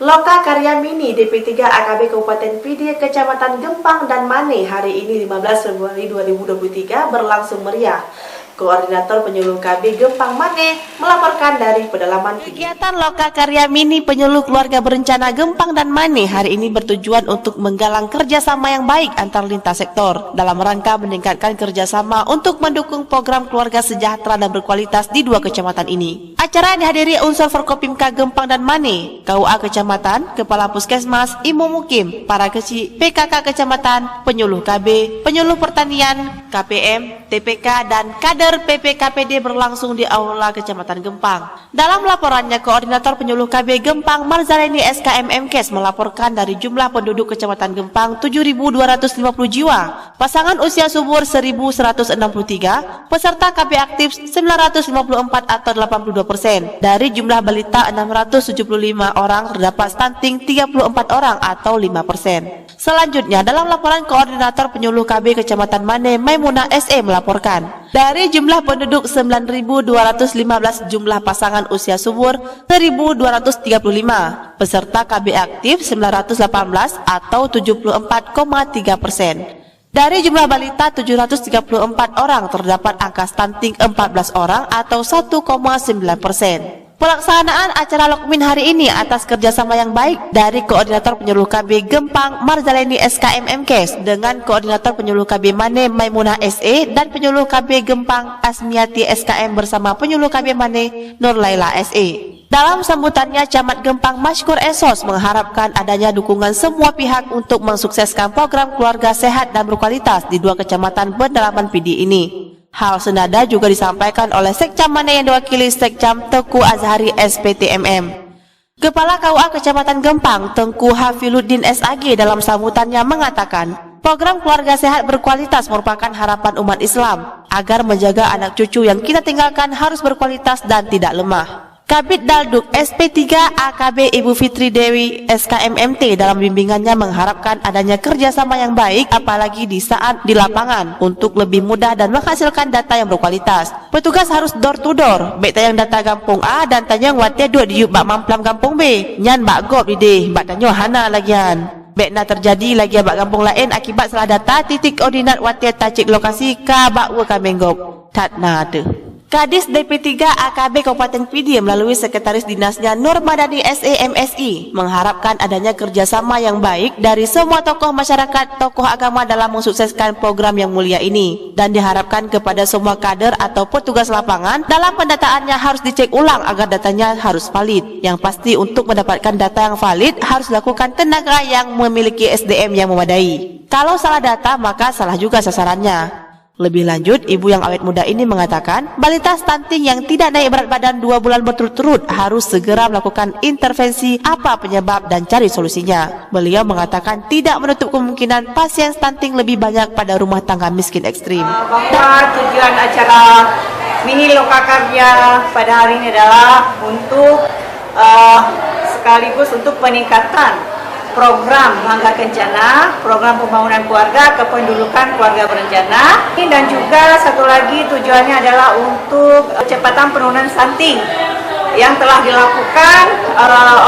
Loka Karya Mini DP3 AKB Kabupaten PD Kecamatan Gempang dan Mane hari ini 15 Februari 2023 berlangsung meriah. Koordinator Penyuluh KB Gempang Mane melaporkan dari pedalaman kegiatan Loka Karya Mini Penyuluh Keluarga Berencana Gempang dan Mane hari ini bertujuan untuk menggalang kerjasama yang baik antar lintas sektor dalam rangka meningkatkan kerjasama untuk mendukung program keluarga sejahtera dan berkualitas di dua kecamatan ini. Acara dihadiri unsur Forkopimka Gempang dan Mane, KUA Kecamatan, Kepala Puskesmas, Imu Mukim, para kecil, PKK Kecamatan, Penyuluh KB, Penyuluh Pertanian, KPM, TPK, dan kader PPKPD berlangsung di Aula Kecamatan Gempang. Dalam laporannya, Koordinator Penyuluh KB Gempang Marzaleni SKM MKes melaporkan dari jumlah penduduk Kecamatan Gempang 7.250 jiwa, pasangan usia subur 1.163, peserta KB aktif 954 atau 82%. Dari jumlah balita 675 orang terdapat stunting 34 orang atau 5%. Selanjutnya, dalam laporan Koordinator Penyuluh KB Kecamatan Mane Maimunah SE melaporkan, dari jumlah penduduk 9.215 jumlah pasangan usia subur 1.235, peserta KB aktif 918 atau 74,3%. Dari jumlah balita 734 orang terdapat angka stunting 14 orang atau 1,9%. Pelaksanaan acara Lokmin hari ini atas kerjasama yang baik dari Koordinator Penyuluh KB Gempang Marzaleni SKM MKes dengan Koordinator Penyuluh KB Mane Maimunah SE dan Penyuluh KB Gempang Asmiati SKM bersama Penyuluh KB Mane Nur Laila SE. Dalam sambutannya, Camat Gempang Mashkur Esos mengharapkan adanya dukungan semua pihak untuk mensukseskan program keluarga sehat dan berkualitas di dua kecamatan pedalaman PD ini. Hal senada juga disampaikan oleh Sekcam Mane yang diwakili Sekcam Tengku Azhari SPTMM. Kepala KUA Kecamatan Gempang Tengku Hafiluddin SAG dalam sambutannya mengatakan, program keluarga sehat berkualitas merupakan harapan umat Islam agar menjaga anak cucu yang kita tinggalkan harus berkualitas dan tidak lemah. Kabid Dalduk SP3 AKB Ibu Fitri Dewi SKMMT dalam bimbingannya mengharapkan adanya kerjasama yang baik apalagi di saat di lapangan untuk lebih mudah dan menghasilkan data yang berkualitas. Petugas harus door to door, baik tayang data kampung A dan tayang wate dua di bak mamplam kampung B. Nyan bak gop di deh, bak tanyo hana lagian. Baik na terjadi lagi bak kampung lain akibat salah data titik ordinat wate tacik lokasi ka bak wa kamenggop. Tat na de. Kadis DP3 AKB Kabupaten PD melalui Sekretaris Dinasnya Nur Madani SEMSI mengharapkan adanya kerjasama yang baik dari semua tokoh masyarakat, tokoh agama dalam mensukseskan program yang mulia ini, dan diharapkan kepada semua kader atau petugas lapangan dalam pendataannya harus dicek ulang agar datanya harus valid. Yang pasti untuk mendapatkan data yang valid harus dilakukan tenaga yang memiliki SDM yang memadai. Kalau salah data maka salah juga sasarannya. Lebih lanjut, ibu yang awet muda ini mengatakan, balita stunting yang tidak naik berat badan 2 bulan berturut-turut harus segera melakukan intervensi apa penyebab dan cari solusinya. Beliau mengatakan tidak menutup kemungkinan pasien stunting lebih banyak pada rumah tangga miskin ekstrim. Bahwa tujuan acara Mini Loka Karya pada hari ini adalah untuk sekaligus untuk peningkatan program Mangga Kencana, program pembangunan keluarga, kependudukan keluarga berencana, dan juga satu lagi tujuannya adalah untuk percepatan penurunan stunting yang telah dilakukan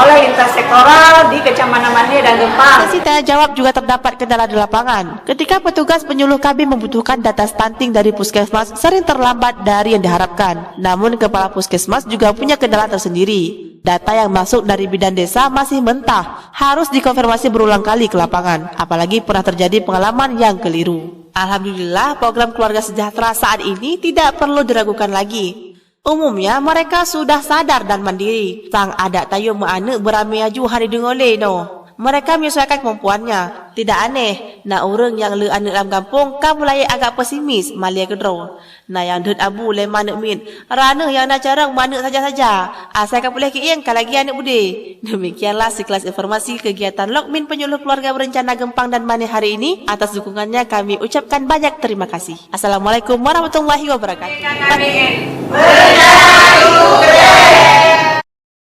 oleh lintas sektoral di Kecamatan Mane dan Gempang. Sesi tanya jawab juga terdapat kendala di lapangan. Ketika petugas penyuluh KB membutuhkan data stunting dari puskesmas sering terlambat dari yang diharapkan. Namun Kepala Puskesmas juga punya kendala tersendiri. Data yang masuk dari bidan desa masih mentah, harus dikonfirmasi berulang kali ke lapangan, apalagi pernah terjadi pengalaman yang keliru. Alhamdulillah, program keluarga sejahtera saat ini tidak perlu diragukan lagi. Umumnya mereka sudah sadar dan mandiri. Sang adak tayo anak beramai aju hari dengole no. Mereka menyesuaikan kemampuannya. Tidak aneh, nak orang yang le anak dalam kampung kan mulai agak pesimis malia kedro. Nah yang dut abu le manak min. Rana yang nak carang manak saja-saja. Asal kan boleh kieng kalagi anak bude. Demikianlah sekelas informasi kegiatan Lokmin Penyuluh Keluarga Berencana Gempang dan Mane hari ini. Atas dukungannya kami ucapkan banyak terima kasih. Assalamualaikum warahmatullahi wabarakatuh.